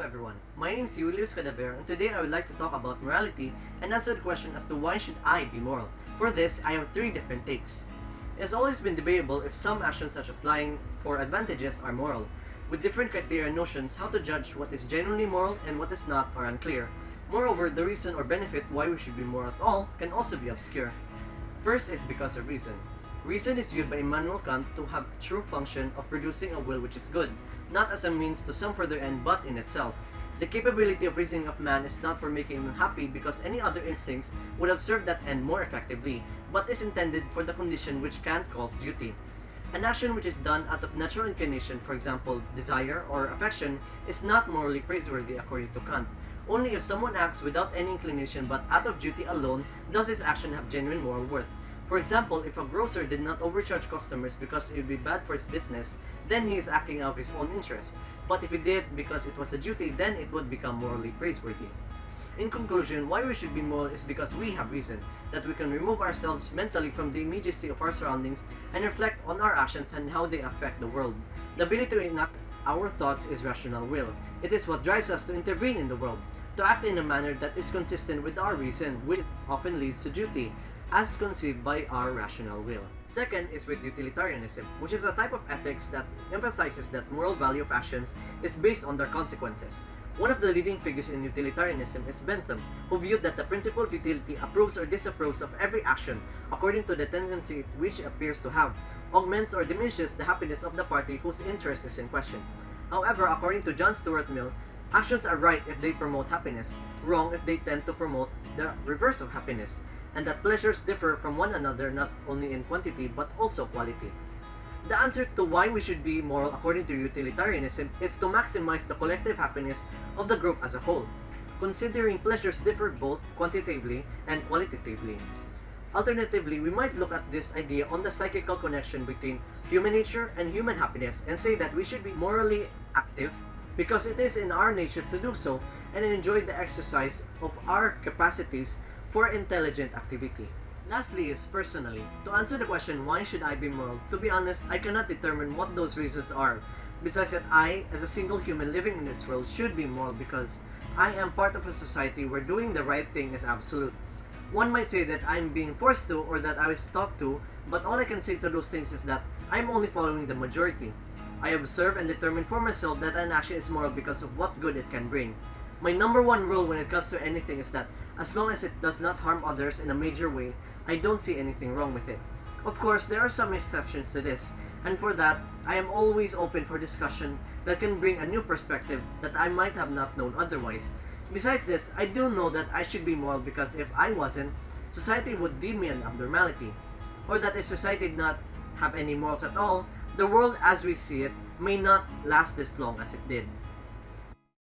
everyone, my name is Huey Cadavero, and today I would like to talk about morality and answer the question as to why should I be moral. For this, I have three different takes. It has always been debatable if some actions such as lying for advantages are moral, with different criteria and notions how to judge what is genuinely moral and what is not are unclear. Moreover, the reason or benefit why we should be moral at all can also be obscure. First is because of reason. Reason is viewed by Immanuel Kant to have the true function of producing a will which is good, not as a means to some further end but in itself. The capability of reasoning of man is not for making him happy because any other instincts would have served that end more effectively, but is intended for the condition which Kant calls duty. An action which is done out of natural inclination, for example, desire or affection, is not morally praiseworthy according to Kant. Only if someone acts without any inclination but out of duty alone does his action have genuine moral worth. For example, if a grocer did not overcharge customers because it would be bad for his business, then he is acting out of his own interest. But if he did because it was a duty, then it would become morally praiseworthy. In conclusion, why we should be moral is because we have reason, that we can remove ourselves mentally from the immediacy of our surroundings and reflect on our actions and how they affect the world. The ability to enact our thoughts is rational will. It is what drives us to intervene in the world, to act in a manner that is consistent with our reason, which often leads to duty, as conceived by our rational will. Second is with utilitarianism, which is a type of ethics that emphasizes that moral value of actions is based on their consequences. One of the leading figures in utilitarianism is Bentham, who viewed that the principle of utility approves or disapproves of every action according to the tendency which it appears to have, augments or diminishes the happiness of the party whose interest is in question. However, according to John Stuart Mill, actions are right if they promote happiness, wrong if they tend to promote the reverse of happiness, and that pleasures differ from one another not only in quantity but also quality. The answer to why we should be moral according to utilitarianism is to maximize the collective happiness of the group as a whole, considering pleasures differ both quantitatively and qualitatively. Alternatively, we might look at this idea on the psychical connection between human nature and human happiness and say that we should be morally active because it is in our nature to do so and enjoy the exercise of our capacities for intelligent activity. Lastly is personally. To answer the question why should I be moral, to be honest, I cannot determine what those reasons are. Besides that I, as a single human living in this world, should be moral because I am part of a society where doing the right thing is absolute. One might say that I am being forced to or that I was taught to, but all I can say to those things is that I am only following the majority. I observe and determine for myself that an action is moral because of what good it can bring. My number one rule when it comes to anything is that as long as it does not harm others in a major way, I don't see anything wrong with it. Of course, there are some exceptions to this, and for that, I am always open for discussion that can bring a new perspective that I might have not known otherwise. Besides this, I do know that I should be moral because if I wasn't, society would deem me an abnormality. Or that if society did not have any morals at all, the world as we see it may not last as long as it did.